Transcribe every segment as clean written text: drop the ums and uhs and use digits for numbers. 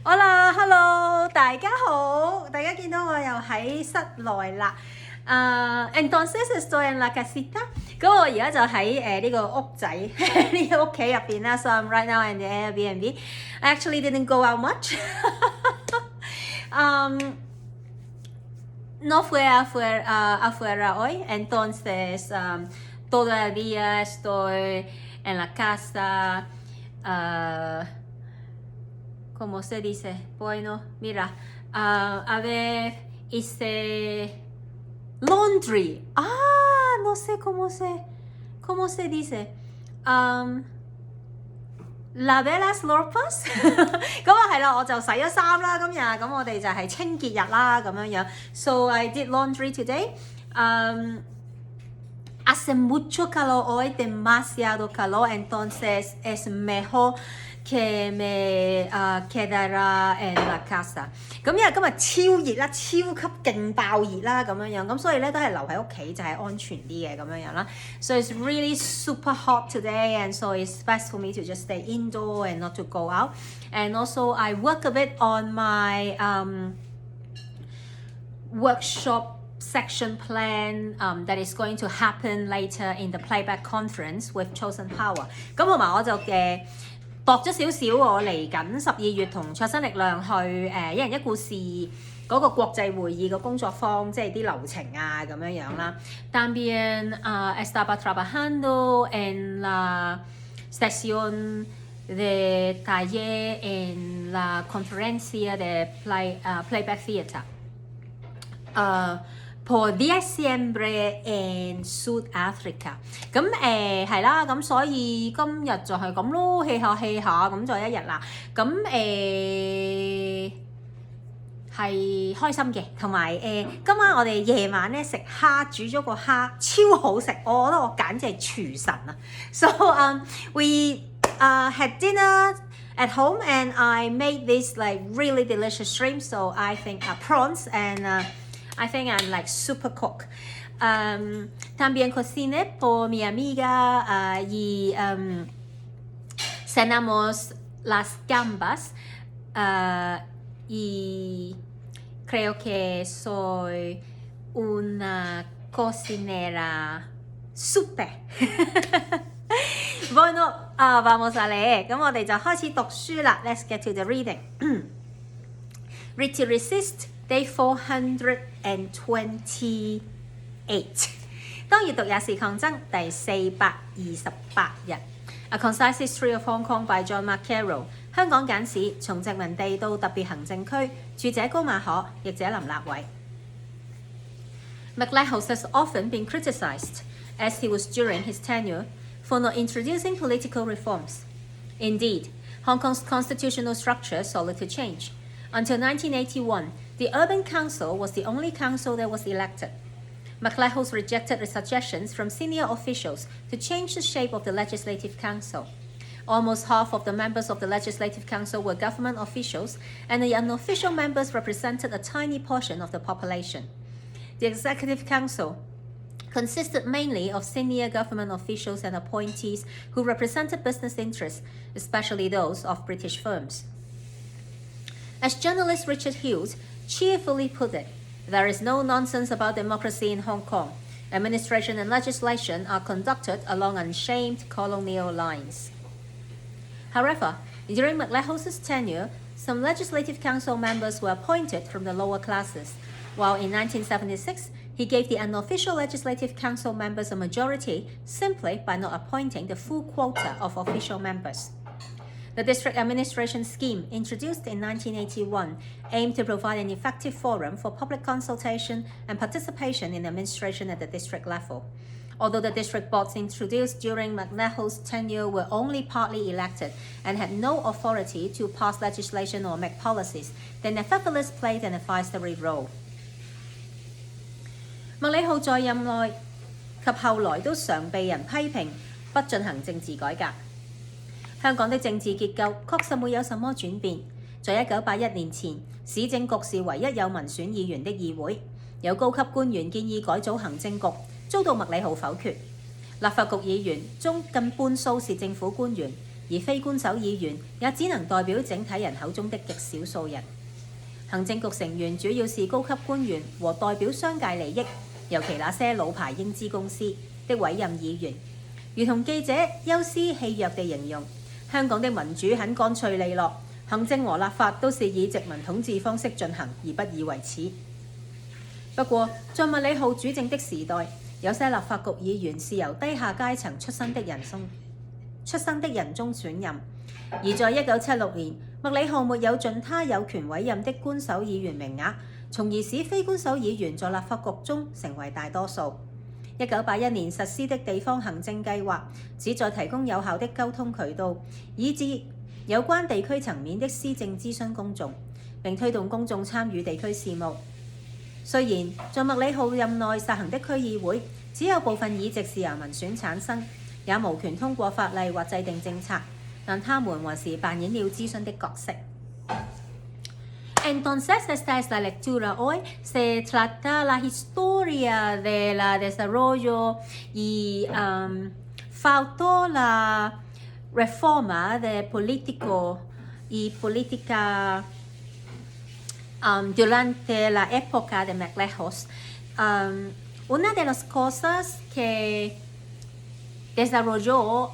Hola，Hello， 大家好，大家見到我又喺室內啦。Entonces estoy en la casita。咁我而家就喺呢個屋仔呢個屋企入邊啦。So I'm right now in the Airbnb. I actually didn't go out much. No fue afuera hoy. Entonces todavía estoy en la casa. ¿Cómo se dice? Bueno, mira, a ver, hice laundry. No sé cómo se dice. Lavé las ropas. 咁啊係啦，我就洗咗衫啦，今日咁我哋就係清潔日啦，咁樣樣。So I did laundry today. Hace mucho calor hoy, demasiado calor, entonces es mejor que me quedara en la casa。咁因為今日超熱啦，超級勁爆熱啦咁樣樣，咁所以咧都係留喺屋企就係安全啲嘅咁樣樣啦。So it's really super hot today, and so it's best for me to just stay indoor and not to go out. And also I work a bit on my workshop section plan that is going to happen later in the playback conference with Chosen Power。咁同埋我就度咗少少我嚟緊12月同創新力量去一人一故事嗰個國際會議嘅工作坊，即係啲流程啊咁樣樣啦。También estaba trabajando en la sesión de taller en la conferencia de playback theatre por diciembre en South Africa。咁係啦，咁所以今日就係咁咯，氣下咁就一日啦。咁係開心嘅，同埋今晚我哋夜晚咧食蝦，煮咗個蝦超好食，我覺得我簡直係廚神啊。So we had dinner at home and I made this like really delicious shrimp. So I think prawns and I think I'm like super cook. También cociné por mi amiga y cenamos las gambas y creo que soy una cocinera super. Bueno, vamos a leer. 咁我哋就開始讀書啦。Let's get to the reading. Read to Resist, Day 428。當閱讀也是抗爭，第428日。A Concise History of Hong Kong by John Carroll。香港簡史，從殖民地到特別行政區，著者高馬可，譯者林立偉。McLehose has often been criticized, as he was during his tenure, for not introducing political reforms. Indeed, Hong Kong's constitutional structure sought to change. Until 1981, the Urban Council was the only council that was elected. McLehose rejected the suggestions from senior officials to change the shape of the Legislative Council. Almost half of the members of the Legislative Council were government officials, and the unofficial members represented a tiny portion of the population. The Executive Council consisted mainly of senior government officials and appointees who represented business interests, especially those of British firms. As journalist Richard Hughes cheerfully put it, there is no nonsense about democracy in Hong Kong. Administration and legislation are conducted along unshamed colonial lines. However, during McLehose's tenure, some Legislative Council members were appointed from the lower classes, while in 1976, he gave the unofficial Legislative Council members a majority simply by not appointing the full quota of official members. The district administration scheme, introduced in 1981, aimed to provide an effective forum for public consultation and participation in administration at the district level. Although the district boards introduced during McLehose's tenure were only partly elected and had no authority to pass legislation or make policies, they nevertheless played an advisory role. 麥理浩在任內及後來都常被人批評不進行政治改革。香港的政治結構確實沒有什麼轉變。在1981年前，市政局是唯一有民選議員的議會，有高級官員建議改組行政局，遭到麥理浩否決。立法局議員中近半數是政府官員，而非官守議員也只能代表整體人口中的極少數人。行政局成員主要是高級官員和代表商界利益，尤其那些老牌英資公司的委任議員。如同記者休斯戲謔地形容，香港的民主很乾脆利落，行政和立法都是以殖民統治方式進行，而不以為恥。不過，在麥理浩主政的時代，有些立法局議員是由低下階層出身的人中選任，而在1976年，麥理浩沒有盡他有權委任的官守議員名額，從而使非官守議員在立法局中成為大多數。1981年實施的地方行政計劃，旨在提供有效的溝通渠道，以至有關地區層面的施政諮詢公眾，並推動公眾參與地區事務。雖然在麥理浩任內實行的區議會只有部分議席是由民選產生，也無權通過法例或制定政策，但他們還是扮演了諮詢的角色。Entonces, esta es la lectura hoy. Se trata la historia del desarrollo y faltó la reforma de político y política durante la época de Maclejos. Una de las cosas que desarrolló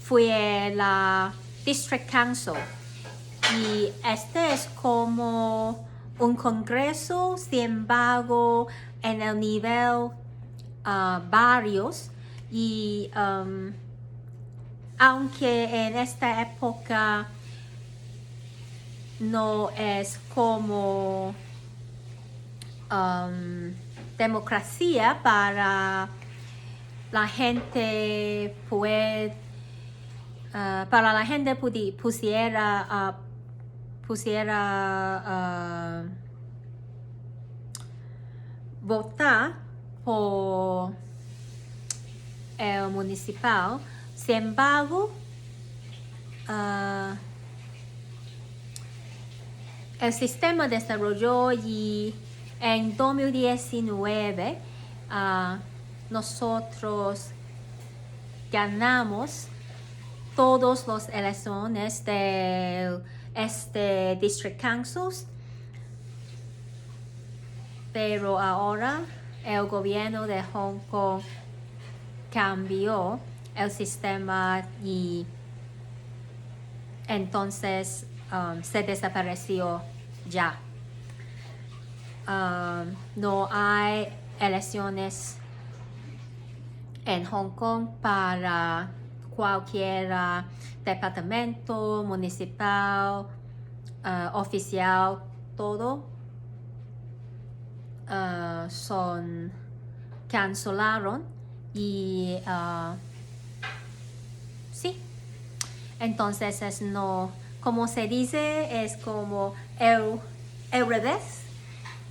fue la District Council. Y este es como un congreso, sin embargo, en el nivel barrios. Y aunque en esta época no es como democracia para la gente pusiera votar por el municipal. Sin embargo, el sistema desarrolló y en 2019 nosotros ganamos todas las elecciones de este District Councils, pero ahora el gobierno de Hong Kong cambió el sistema y entonces se desapareció ya. No hay elecciones en Hong Kong para cualquier departamento municipal, oficial, todo son cancelaron y sí, entonces es no, como se dice, es como el revés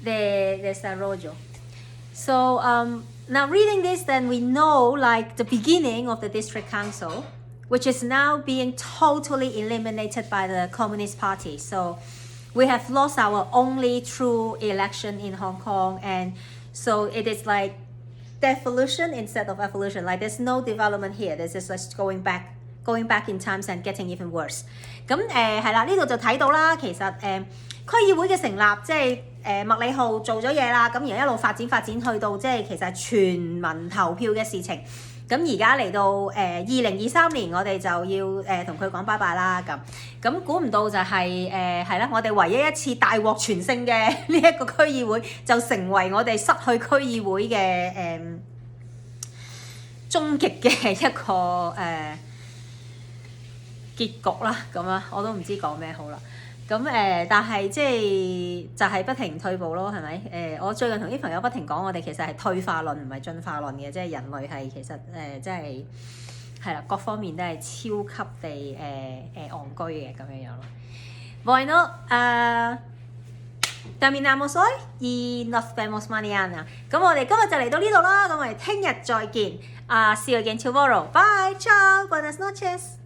de desarrollo. So now reading this, then we know like the beginning of the district council, which is now being totally eliminated by the Communist Party. So we have lost our only true election in Hong Kong, and so it is like devolution instead of evolution. Like there's no development here. This is just going back in times and getting even worse. 咁係啦，呢度就睇到啦。其實區議會嘅成立，即係麥理浩做咗嘢啦，咁然後一路發展去到即係其實全民投票嘅事情。咁而家嚟到2023年，我哋就要同佢講拜拜啦。咁估唔到就係係啦，我哋唯一一次大獲全勝嘅呢一個區議會，就成為我哋失去區議會嘅終極嘅一個結局啦。咁啊，我都唔知講咩好啦。咁但係即係就係不停退步咯，係咪？我最近同啲朋友不停講，我哋其實係退化論，唔係進化論嘅，即係人類係其實即係係啦，各方面都係超級地戇居嘅咁樣咯。Bueno, terminamos hoy y nos vemos mañana。咁我哋今日就嚟到呢度啦，咁我哋聽日再見。See you again tomorrow. Bye, ciao, buenas noches.